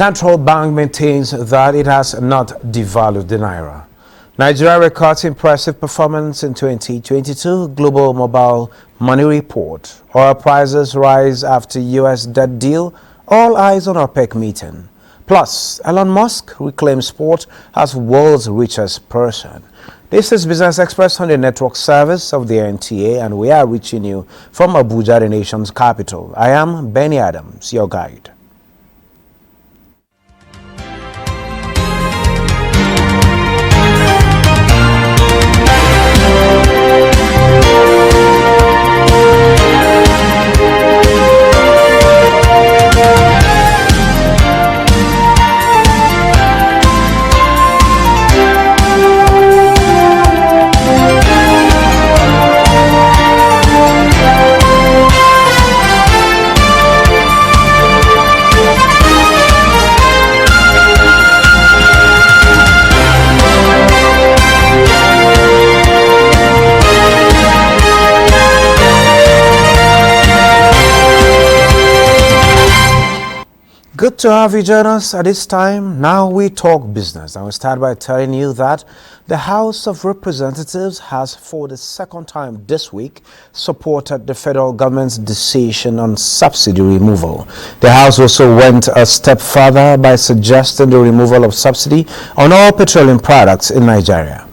Central Bank maintains that it has not devalued the naira. Nigeria records impressive performance in 2022 Global Mobile Money Report. Oil prices rise after U.S. debt deal. All eyes on OPEC meeting. Plus, Elon Musk reclaims sport as world's richest person. This is Business Express on the network service of the NTA, and we are reaching you from Abuja, the nation's capital. I am Benny Adams, your guide. Good to have you join us at this time. Now we talk business, and we start by telling you that the House of Representatives has, for the second time this week, supported the federal government's decision on subsidy removal. The House also went a step further by suggesting the removal of subsidy on all petroleum products in Nigeria.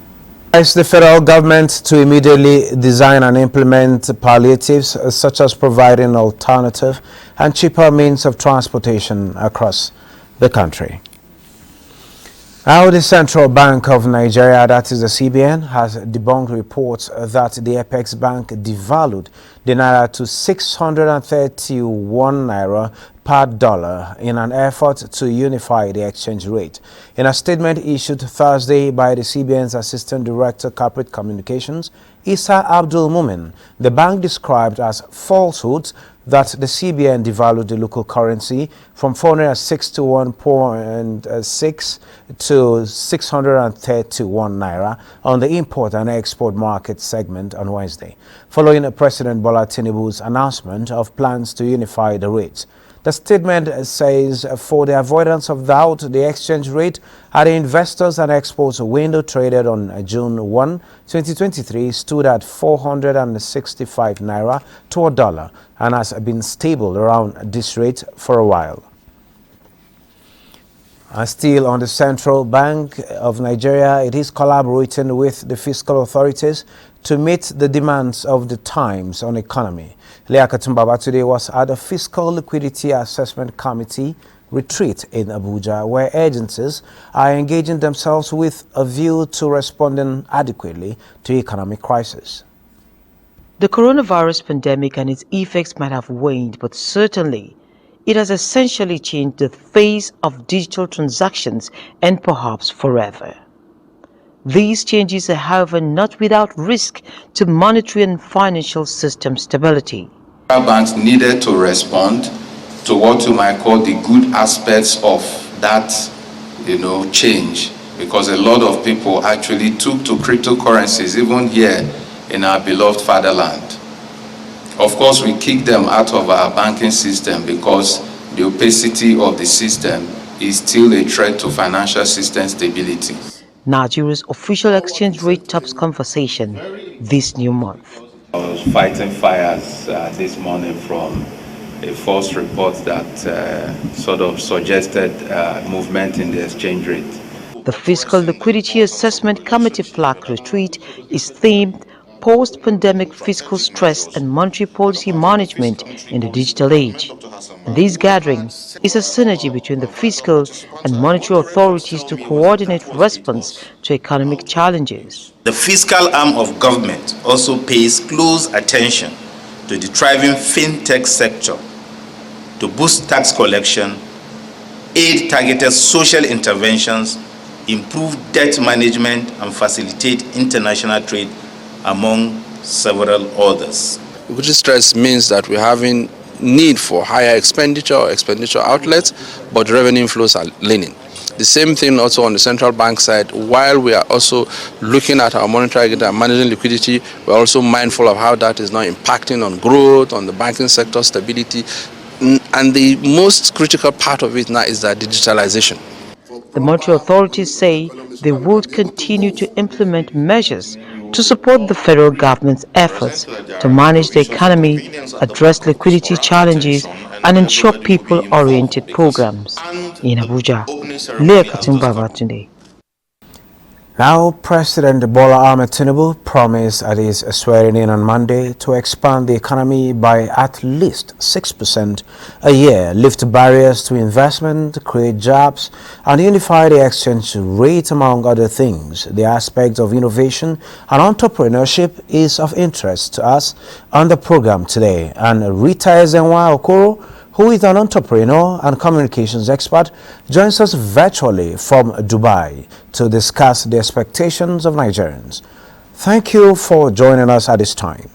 It's the federal government to immediately design and implement palliatives such as providing alternative and cheaper means of transportation across the country. Now, the Central Bank of Nigeria, that is the CBN, has debunked reports that the Apex Bank devalued the naira to 631 naira per dollar in an effort to unify the exchange rate. In a statement issued Thursday by the CBN's Assistant Director Corporate Communications, Issa Abdul Mumin, the bank described as falsehoods that the CBN devalued the local currency from 461.6 to 631 naira on the import and export market segment on Wednesday, following President Bola Tinubu's announcement of plans to unify the rates. The statement says, for the avoidance of doubt, the exchange rate at the investors and exports window traded on June 1, 2023 stood at 465 naira to a dollar and has been stable around this rate for a while. Still on the Central Bank of Nigeria, it is collaborating with the fiscal authorities to meet the demands of the times on economy. Liakatun Babatude was at a Fiscal Liquidity Assessment Committee retreat in Abuja, where agencies are engaging themselves with a view to responding adequately to economic crisis. The coronavirus pandemic and its effects might have waned, but certainly it has essentially changed the face of digital transactions and perhaps forever. These changes are, however, not without risk to monetary and financial system stability. Banks needed to respond to what you might call the good aspects of that, change, because a lot of people actually took to cryptocurrencies, even here in our beloved fatherland. Of course, we kicked them out of our banking system because the opacity of the system is still a threat to financial system stability. Nigeria's official exchange rate tops conversation this new month. I was fighting fires this morning from a false report that sort of suggested movement in the exchange rate. The Fiscal Liquidity Assessment Committee flag retreat is themed Post-Pandemic Fiscal Stress and Monetary Policy Management in the Digital Age. And this gathering is a synergy between the fiscal and monetary authorities to coordinate response to economic challenges. The fiscal arm of government also pays close attention to the thriving fintech sector to boost tax collection, aid targeted social interventions, improve debt management, and facilitate international trade, among several others. Liquidity stress means that we're having need for higher expenditure or expenditure outlets, but revenue flows are leaning. The same thing also on the central bank side. While we are also looking at our monetary and managing liquidity, we're also mindful of how that is now impacting on growth, on the banking sector stability, And the most critical part of it now is that digitalization. The monetary authorities say they would continue to implement measures to support the federal government's efforts to manage the economy, address liquidity challenges, and ensure people-oriented programs. In Abuja, Leah Katumba. Now, President Bola Ahmed Tinubu promised at his swearing in on Monday to expand the economy by at least 6% a year, lift barriers to investment, create jobs, and unify the exchange rate, among other things. The aspect of innovation and entrepreneurship is of interest to us on the program today. And Rita Ezenwa Okoro, who is an entrepreneur and communications expert, joins us virtually from Dubai to discuss the expectations of Nigerians. Thank you for joining us at this time.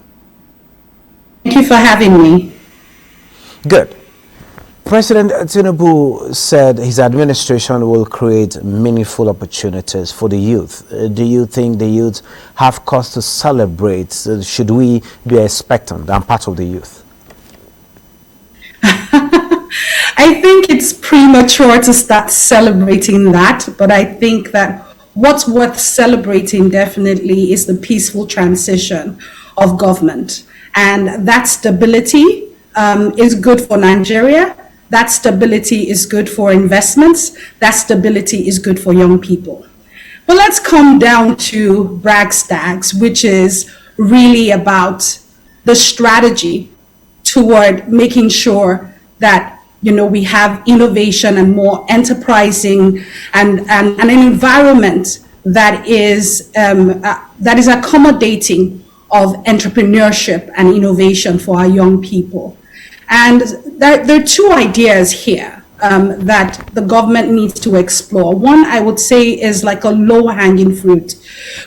Thank you for having me. Good. President Tinubu said his administration will create meaningful opportunities for the youth. Do you think the youth have cause to celebrate? Should we be expectant and part of the youth? I think it's premature to start celebrating that, but I think that what's worth celebrating definitely is the peaceful transition of government. And that stability is good for Nigeria. That stability is good for investments. That stability is good for young people. But let's come down to brass tacks, which is really about the strategy toward making sure that we have innovation and more enterprising and an environment that is accommodating of entrepreneurship and innovation for our young people. And there are two ideas here that the government needs to explore. One, I would say, is like a low-hanging fruit.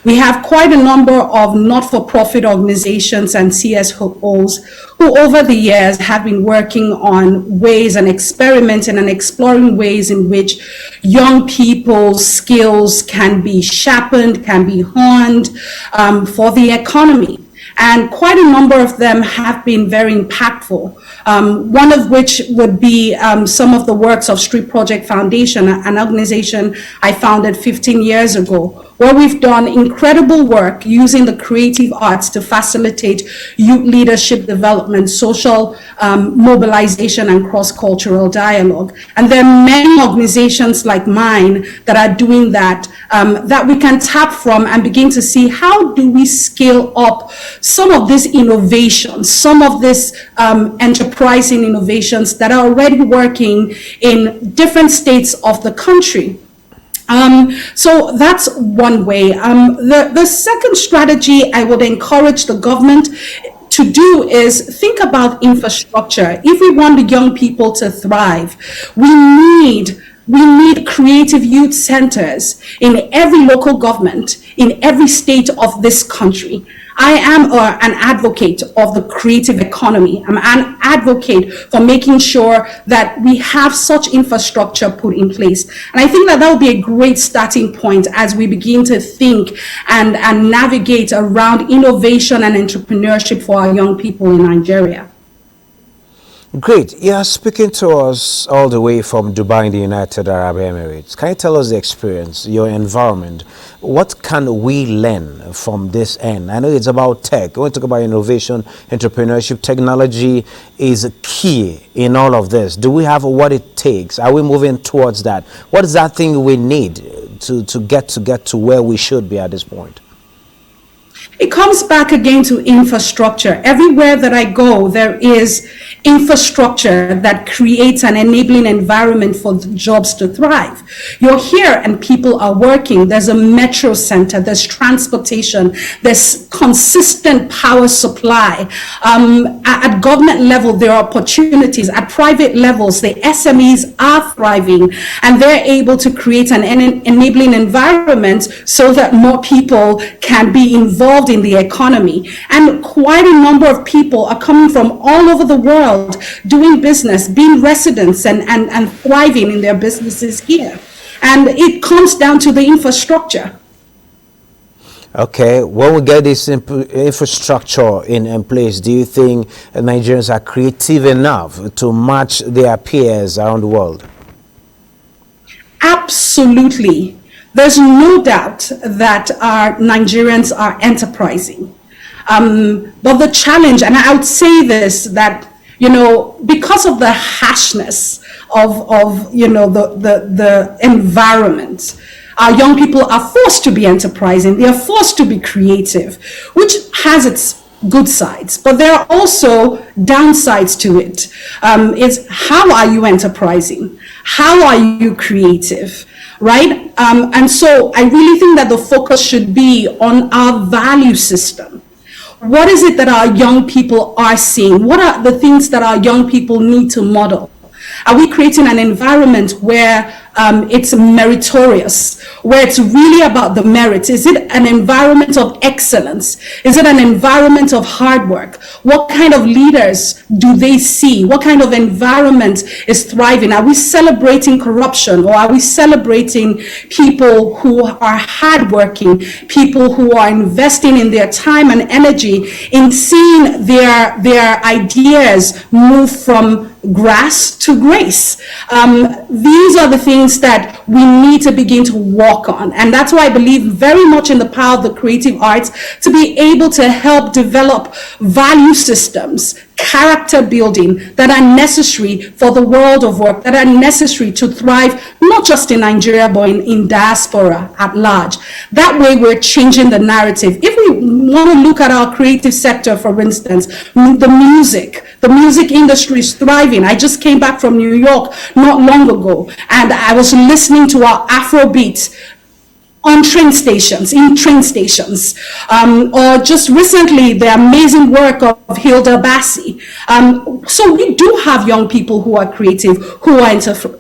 We have quite a number of not-for-profit organizations and CSOs who over the years have been working on ways and experimenting and exploring ways in which young people's skills can be sharpened, can be honed for the economy. And quite a number of them have been very impactful. One of which would be some of the works of Street Project Foundation, an organization I founded 15 years ago, where we've done incredible work using the creative arts to facilitate youth leadership development, social mobilization, and cross-cultural dialogue. And there are many organizations like mine that are doing that, that we can tap from and begin to see how do we scale up some of these innovations, some of these enterprising innovations that are already working in different states of the country. So that's one way. The second strategy I would encourage the government to do is think about infrastructure. If we want the young people to thrive, we need creative youth centers in every local government, in every state of this country. I am an advocate of the creative economy. I'm an advocate for making sure that we have such infrastructure put in place. And I think that will be a great starting point as we begin to think and navigate around innovation and entrepreneurship for our young people in Nigeria. Great. You are speaking to us all the way from Dubai in the United Arab Emirates. Can you tell us the experience, your environment? What can we learn from this end? I know it's about tech. When we talk about innovation, entrepreneurship, technology is key in all of this. Do we have what it takes? Are we moving towards that? What is that thing we need to get to where we should be at this point? It comes back again to infrastructure. Everywhere that I go, there is infrastructure that creates an enabling environment for jobs to thrive. You're here and people are working. There's a metro center, there's transportation, there's consistent power supply. At government level, there are opportunities. At private levels, the SMEs are thriving and they're able to create an enabling environment so that more people can be involved in the economy. And quite a number of people are coming from all over the world doing business, being residents and thriving in their businesses here. And it comes down to the infrastructure. Okay, when we get this infrastructure in place, do you think Nigerians are creative enough to match their peers around the world? Absolutely. There's no doubt that our Nigerians are enterprising. But the challenge, and I would say this, that, because of the harshness of the environment, our young people are forced to be enterprising. They are forced to be creative, which has its good sides, but there are also downsides to it. It's how are you enterprising? How are you creative? Right? And so I really think that the focus should be on our value system. What is it that our young people are seeing? What are the things that our young people need to model? Are we creating an environment where it's meritorious, where it's really about the merits? Is it an environment of excellence? Is it an environment of hard work? What kind of leaders do they see? What kind of environment is thriving? Are we celebrating corruption, or are we celebrating people who are hardworking, people who are investing in their time and energy in seeing their ideas move from grass to grace? These are the things that we need to begin to walk on. And that's why I believe very much in the power of the creative arts to be able to help develop value systems, character building that are necessary for the world of work, that are necessary to thrive, not just in Nigeria, but in diaspora at large. That way we're changing the narrative. If we want to look at our creative sector, for instance, the music industry is thriving. I just came back from New York not long ago, and I was listening to our Afrobeat in train stations, or just recently the amazing work of Hilda Bassi. So we do have young people who are creative, who are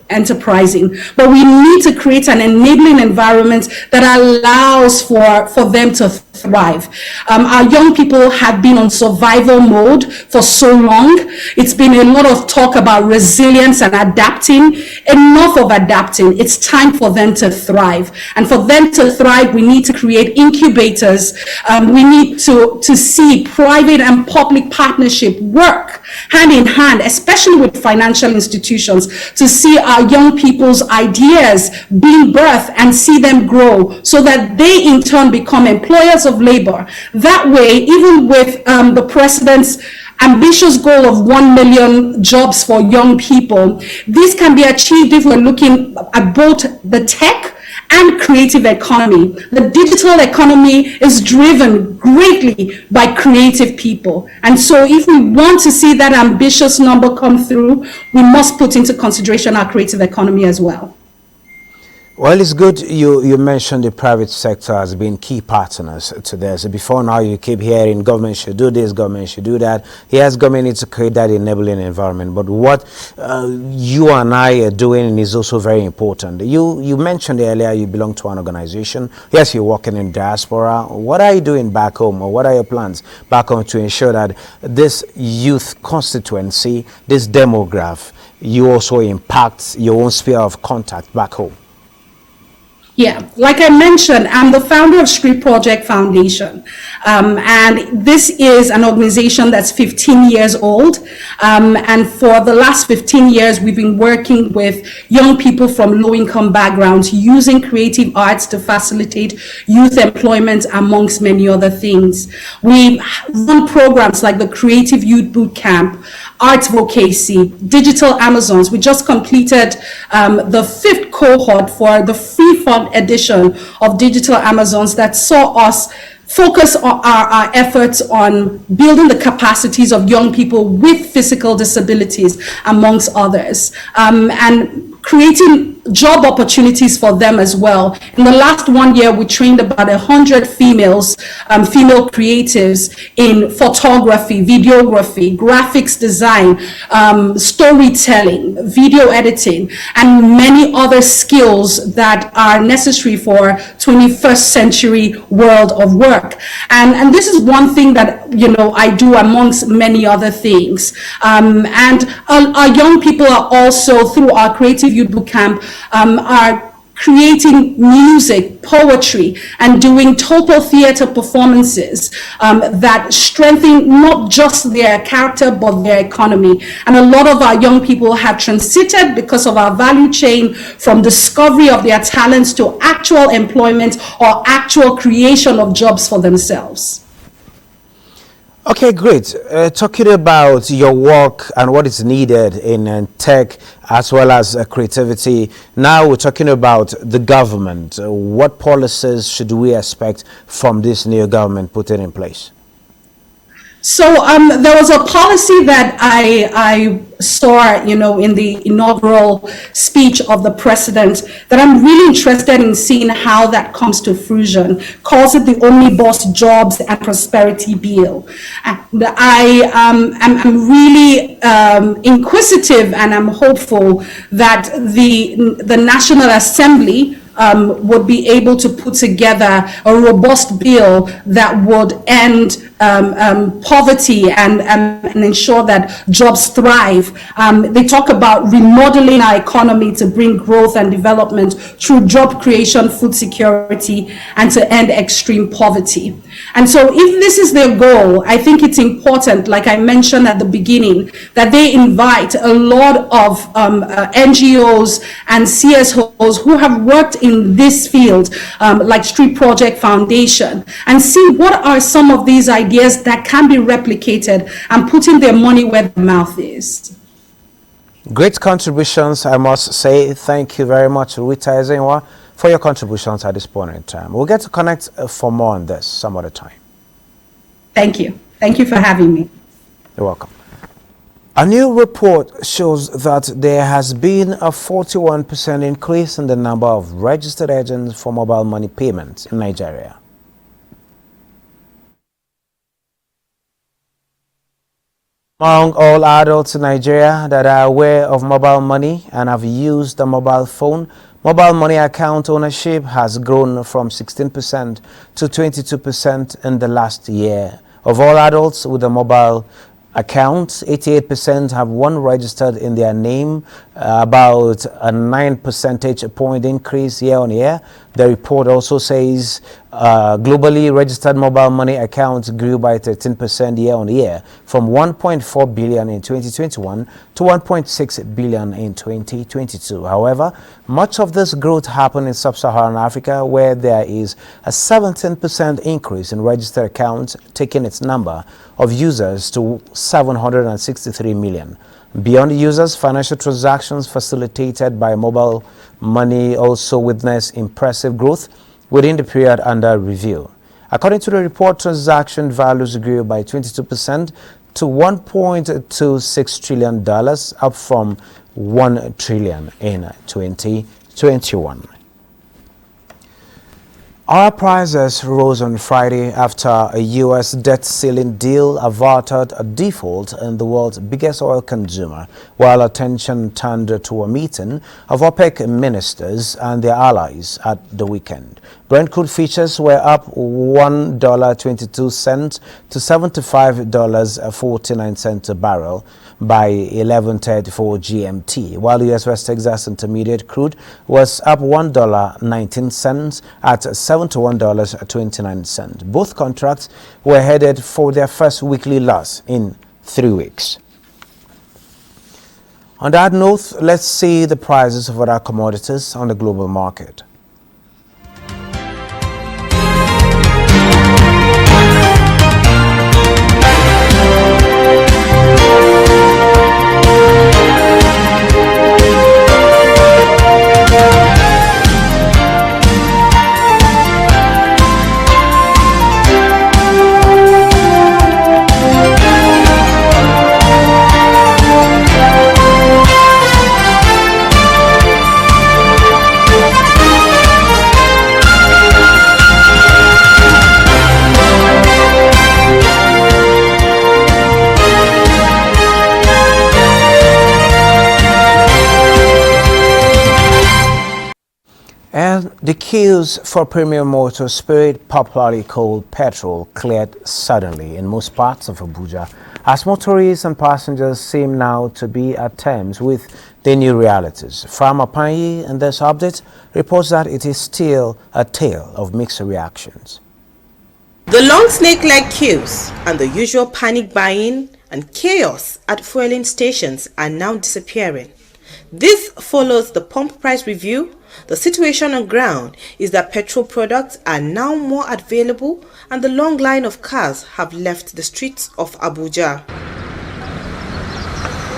enterprising, but we need to create an enabling environment that allows for them to thrive. Our young people have been on survival mode for so long. It's been a lot of talk about resilience and adapting. Enough of adapting. It's time for them to thrive. And for them to thrive, we need to create incubators. We need to see private and public partnership work hand in hand, especially with financial institutions, to see our young people's ideas being birthed and see them grow so that they in turn become employers of labor. That way, even with the president's ambitious goal of 1 million jobs for young people, this can be achieved if we're looking at both the tech and creative economy. The digital economy is driven greatly by creative people. And so if we want to see that ambitious number come through, we must put into consideration our creative economy as well. Well, it's good you mentioned the private sector as being key partners to this. Before now, you keep hearing government should do this, government should do that. Yes, government needs to create that enabling environment. But what you and I are doing is also very important. You mentioned earlier you belong to an organization. Yes, you're working in diaspora. What are you doing back home, or what are your plans back home to ensure that this youth constituency, this demographic, you also impact your own sphere of contact back home? Yeah, like I mentioned, I'm the founder of Street Project Foundation, and this is an organization that's 15 years old, and for the last 15 years, we've been working with young people from low-income backgrounds using creative arts to facilitate youth employment, amongst many other things. We run programs like the Creative Youth Boot Camp, Arts Vocacy, Digital Amazons. We just completed the 5th cohort for the free fund edition of Digital Amazons that saw us focus on our efforts on building the capacities of young people with physical disabilities, amongst others, and creating job opportunities for them as well. In the last 1 year, we trained about 100 female creatives in photography, videography, graphics design, storytelling, video editing, and many other skills that are necessary for 21st century world of work. And this is one thing that, I do amongst many other things. And our young people are also, through our Creative Youth Bootcamp, are creating music, poetry, and doing total theater performances that strengthen not just their character but their economy. And a lot of our young people have transited because of our value chain from discovery of their talents to actual employment or actual creation of jobs for themselves. Okay, great. Talking about your work and what is needed in tech as well as creativity, now we're talking about the government. What policies should we expect from this new government putting in place? So there was a policy that I saw, in the inaugural speech of the president that I'm really interested in seeing how that comes to fruition. Calls it the Omnibus Jobs and Prosperity Bill. And I am really inquisitive, and I'm hopeful that the National Assembly would be able to put together a robust bill that would end poverty and ensure that jobs thrive. They talk about remodeling our economy to bring growth and development through job creation, food security, and to end extreme poverty. And so if this is their goal, I think it's important, like I mentioned at the beginning, that they invite a lot of NGOs and CSOs who have worked in this field, like Street Project Foundation, and see what are some of these ideas that can be replicated and putting their money where the mouth is. Great contributions, I must say. Thank you very much, Rita Ezenwa, for your contributions at this point in time. We'll get to connect for more on this some other time. Thank you. Thank you for having me. You're welcome. A new report shows that there has been a 41% increase in the number of registered agents for mobile money payments in Nigeria. Among all adults in Nigeria that are aware of mobile money and have used a mobile phone, mobile money account ownership has grown from 16% to 22% in the last year. Of all adults with a mobile account, 88% have one registered in their name, about a 9 percentage point increase year on year. The report also says globally registered mobile money accounts grew by 13% year on year from 1.4 billion in 2021 to 1.6 billion in 2022. However, much of this growth happened in sub-Saharan Africa, where there is a 17% increase in registered accounts, taking its number of users to 763 million. Beyond users, financial transactions facilitated by mobile money also witnessed impressive growth within the period under review. According to the report, transaction values grew by 22% to $1.26 trillion, up from $1 trillion in 2021. Oil prices rose on Friday after a U.S. debt ceiling deal averted a default in the world's biggest oil consumer, while attention turned to a meeting of OPEC ministers and their allies at the weekend. Brent crude futures were up $1.22 to $75.49 a barrel by 11:34 GMT, while U.S. West Texas Intermediate crude was up $1.19 at $71.29. Both contracts were headed for their first weekly loss in 3 weeks. On that note, let's see the prices of other commodities on the global market. Queues for premium motor spirit, popularly called petrol, cleared suddenly in most parts of Abuja as motorists and passengers seem now to be at terms with the new realities. Farmer Panyi in this update reports that it is still a tale of mixed reactions. The long snake-like queues and the usual panic buying and chaos at fueling stations are now disappearing. This follows the pump price review. The situation on ground is that petrol products are now more available and the long line of cars have left the streets of Abuja.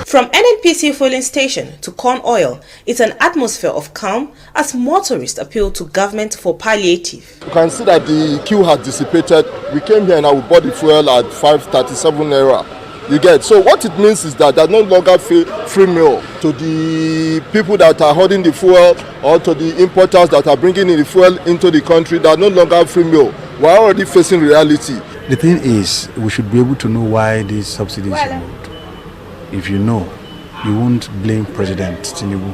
From NNPC fueling station to corn oil, it's an atmosphere of calm as motorists appeal to government for palliative. You can see that the queue has dissipated. We came here and we bought the fuel at 537 naira. You get, so what it means is that there's no longer free meal to the people that are holding the fuel or to the importers that are bringing in the fuel into the country. There's no longer free meal. We're already facing reality. The thing is, we should be able to know why these subsidies are removed. If you know, you won't blame President Tinubu.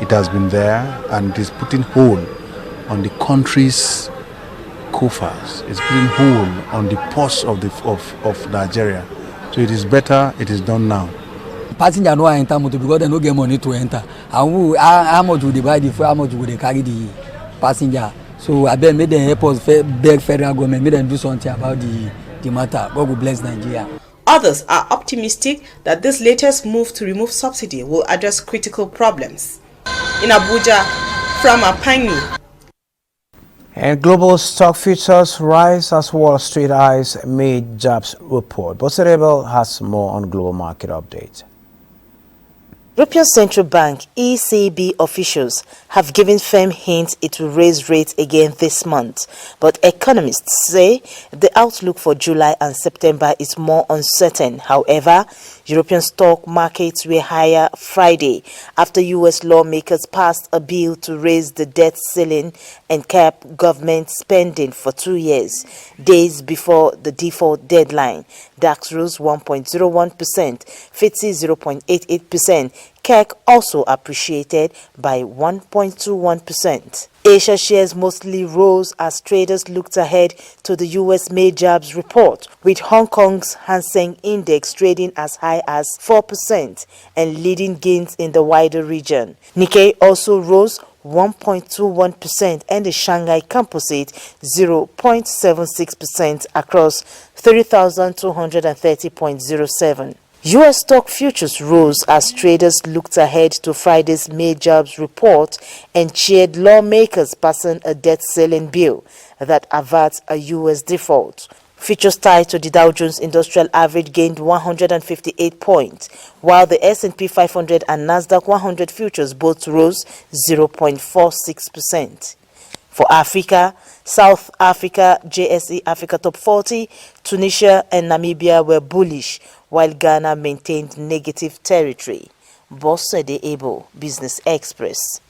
It has been there and it is putting hold on the country's coffers. It's putting hold on the purse of Nigeria. So it is better it is done now. Passenger no enter motor because they no get money to enter. And how much would they buy the fuel, how much would they carry the passenger? So I bet make them help us beg federal government, make them do something about the matter. God will bless Nigeria. Others are optimistic that this latest move to remove subsidy will address critical problems. In Abuja, from Apanyi. And global stock futures rise as Wall Street eyes mid jobs report. Bosserebel has more on global market update. European Central Bank (ECB) officials have given firm hints it will raise rates again this month, but economists say the outlook for July and September is more uncertain. However, European stock markets were higher Friday after U.S. lawmakers passed a bill to raise the debt ceiling and cap government spending for 2 years, days before the default deadline. DAX rose 1.01%, FTSE 0.88%. CAC also appreciated by 1.21%. Asia shares mostly rose as traders looked ahead to the U.S. May jobs report, with Hong Kong's Hang Seng Index trading as high as 4% and leading gains in the wider region. Nikkei also rose 1.21% and the Shanghai Composite 0.76% across 30,230.07. U.S. stock futures rose as traders looked ahead to Friday's May jobs report and cheered lawmakers passing a debt ceiling bill that averts a U.S. default. Futures tied to the Dow Jones Industrial Average gained 158 points, while the S&P 500 and Nasdaq 100 futures both rose 0.46%. For Africa, South Africa, JSE Africa Top 40, Tunisia and Namibia were bullish, while Ghana maintained negative territory. Bossede Ebo, Business Express.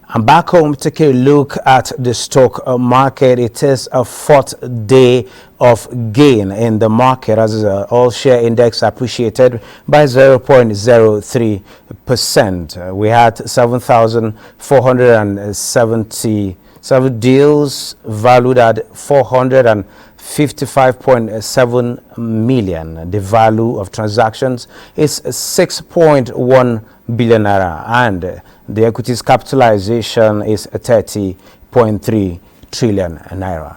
And back home, take a look at the stock market. It is a fourth day of gain in the market as the all share index appreciated by 0.03%. We had 7,477 deals valued at 455.7 million. The value of transactions is 6.1 billion naira, and the equities capitalization is 30.3 trillion naira.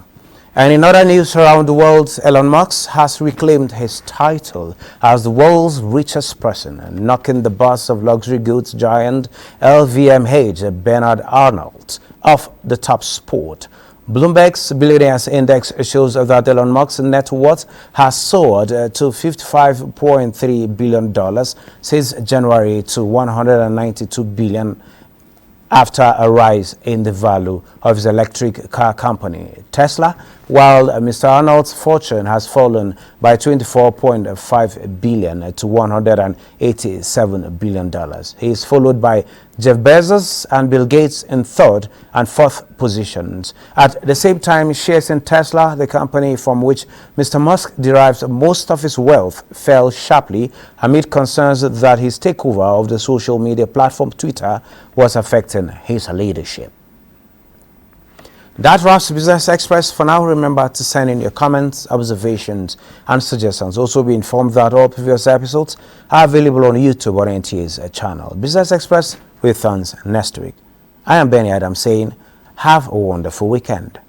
And in other news around the world, Elon Musk has reclaimed his title as the world's richest person, knocking the boss of luxury goods giant LVMH, Bernard Arnault, off the top spot. Bloomberg's Billionaires Index shows that Elon Musk's net worth has soared to $55.3 billion since January to $192 billion after a rise in the value of his electric car company, Tesla, while Mr. Arnold's fortune has fallen by $24.5 billion to $187 billion. He is followed by Jeff Bezos and Bill Gates in third and fourth positions. At the same time, shares in Tesla, the company from which Mr. Musk derives most of his wealth, fell sharply amid concerns that his takeover of the social media platform Twitter was affecting his leadership. That wraps Business Express for now. Remember to send in your comments, observations, and suggestions. Also be informed that all previous episodes are available on YouTube on NTA's channel. Business Express returns next week. I am Benny Adam saying, have a wonderful weekend.